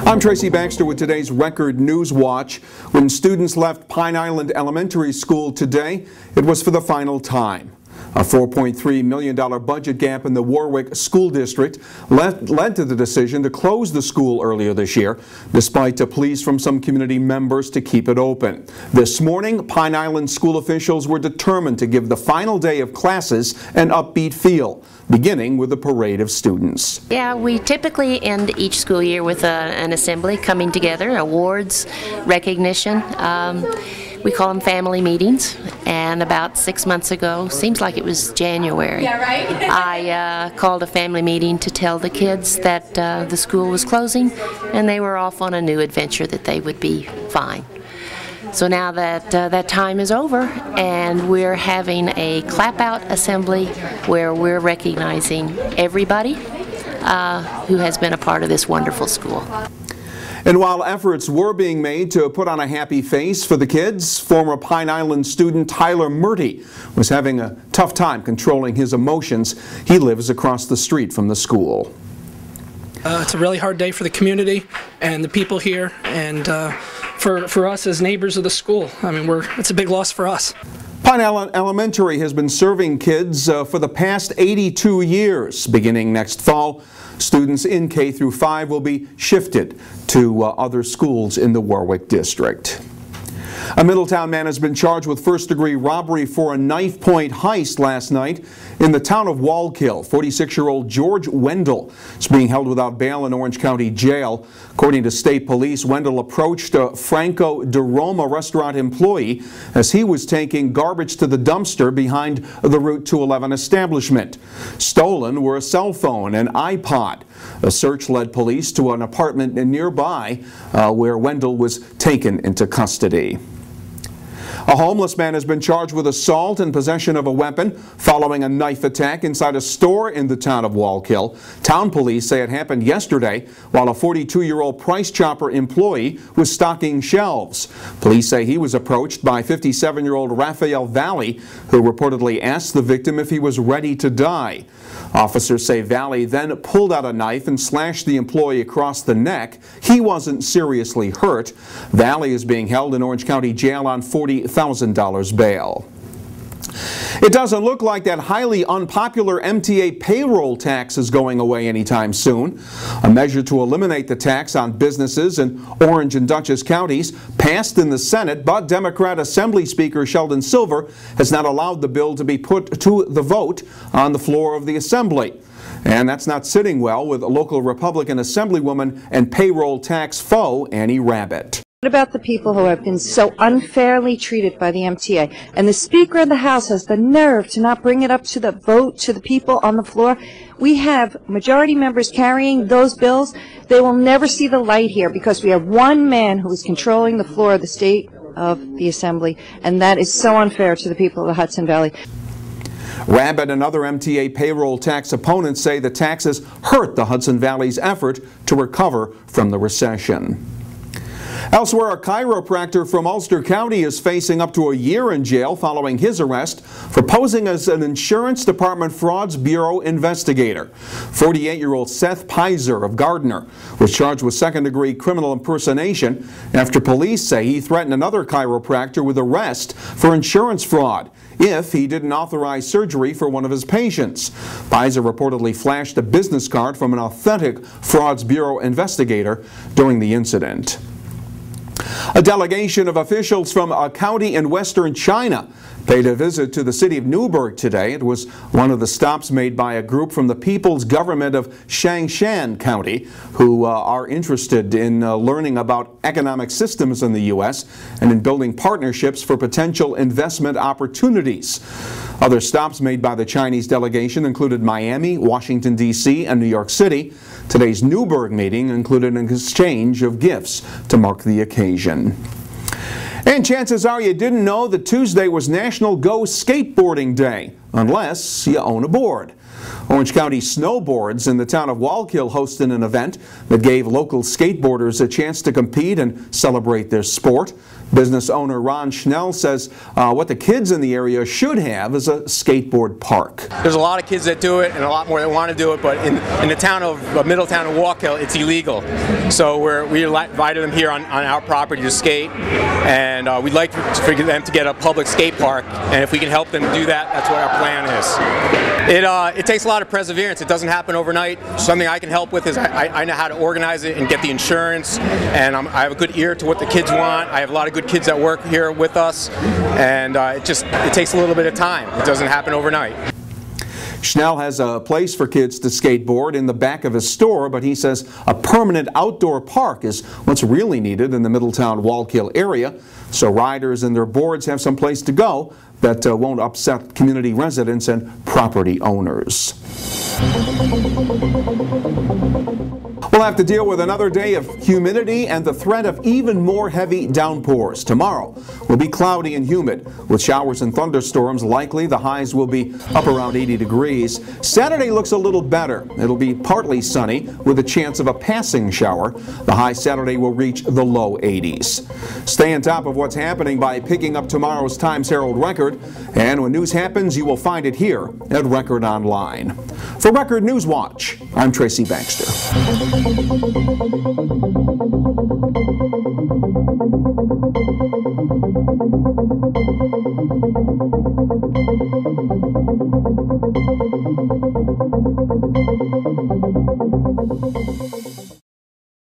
I'm Tracy Baxter with today's Record Newswatch. When students left Pine Island Elementary School today, it was for the final time. A $4.3 million budget gap in the Warwick School District led to the decision to close the school earlier this year, despite pleas from some community members to keep it open. This morning, Pine Island school officials were determined to give the final day of classes an upbeat feel, beginning with a parade of students. Yeah, we typically end each school year with an assembly coming together, awards, recognition. We call them family meetings, and about 6 months ago, seems like it was January, yeah, right? I called a family meeting to tell the kids that the school was closing and they were off on a new adventure, that they would be fine. So now that that time is over, and we're having a clap-out assembly where we're recognizing everybody who has been a part of this wonderful school. And while efforts were being made to put on a happy face for the kids, former Pine Island student Tyler Murty was having a tough time controlling his emotions. He lives across the street from the school. It's a really hard day for the community and the people here, and for us as neighbors of the school. I mean, it's a big loss for us. Piniella Elementary has been serving kids for the past 82 years. Beginning next fall, students in K through 5 will be shifted to other schools in the Warwick district. A Middletown man has been charged with first-degree robbery for a knife-point heist last night in the Town of Wallkill. 46-year-old George Wendell is being held without bail in Orange County Jail. According to state police, Wendell approached a Franco de Roma restaurant employee as he was taking garbage to the dumpster behind the Route 211 establishment. Stolen were a cell phone and iPod. A search led police to an apartment nearby where Wendell was taken into custody. A homeless man has been charged with assault and possession of a weapon following a knife attack inside a store in the town of Wallkill. Town police say it happened yesterday while a 42-year-old Price Chopper employee was stocking shelves. Police say he was approached by 57-year-old Raphael Valley, who reportedly asked the victim if he was ready to die. Officers say Valley then pulled out a knife and slashed the employee across the neck. He wasn't seriously hurt. Valley is being held in Orange County Jail on $40,000 bail. It doesn't look like that highly unpopular MTA payroll tax is going away anytime soon. A measure to eliminate the tax on businesses in Orange and Dutchess counties passed in the Senate, but Democrat Assembly Speaker Sheldon Silver has not allowed the bill to be put to the vote on the floor of the Assembly. And that's not sitting well with local Republican Assemblywoman and payroll tax foe Annie Rabbitt. What about the people who have been so unfairly treated by the MTA? And the Speaker of the House has the nerve to not bring it up to the vote to the people on the floor. We have majority members carrying those bills. They will never see the light here because we have one man who is controlling the floor of the state of the Assembly, and that is so unfair to the people of the Hudson Valley. Rabbitt and other MTA payroll tax opponents say the taxes hurt the Hudson Valley's effort to recover from the recession. Elsewhere, a chiropractor from Ulster County is facing up to a year in jail following his arrest for posing as an Insurance Department Frauds Bureau investigator. 48-year-old Seth Pizer of Gardner was charged with second-degree criminal impersonation after police say he threatened another chiropractor with arrest for insurance fraud if he didn't authorize surgery for one of his patients. Pizer reportedly flashed a business card from an authentic Frauds Bureau investigator during the incident. A delegation of officials from a county in western China paid a visit to the city of Newburgh today. It was one of the stops made by a group from the People's Government of Shangshan County who are interested in learning about economic systems in the U.S. and in building partnerships for potential investment opportunities. Other stops made by the Chinese delegation included Miami, Washington, D.C., and New York City. Today's Newburgh meeting included an exchange of gifts to mark the occasion. And chances are you didn't know that Tuesday was National Go Skateboarding Day, unless you own a board. Orange County Snowboards in the town of Wallkill hosted an event that gave local skateboarders a chance to compete and celebrate their sport. Business owner Ron Schnell says what the kids in the area should have is a skateboard park. There's a lot of kids that do it and a lot more that want to do it, but in the town of Middletown and Wallkill, it's illegal. So we invited them here on our property to skate, and we'd like for them to get a public skate park, and if we can help them do that, that's what our plan is. It takes a lot of perseverance. It doesn't happen overnight. Something I can help with is I know how to organize it and get the insurance, and I have a good ear to what the kids want. I have a lot of good kids that work here with us, and it takes a little bit of time. It doesn't happen overnight. Schnell has a place for kids to skateboard in the back of his store, but he says a permanent outdoor park is what's really needed in the Middletown Wallkill area, so riders and their boards have some place to go that won't upset community residents and property owners. We'll have to deal with another day of humidity and the threat of even more heavy downpours. Tomorrow will be cloudy and humid with showers and thunderstorms likely. The highs will be up around 80 degrees. Saturday looks a little better. It'll be partly sunny with a chance of a passing shower. The high Saturday will reach the low 80s. Stay on top of what's happening by picking up tomorrow's Times Herald Record, and when news happens, you will find it here at Record Online. For Record Newswatch, I'm Tracy Baxter.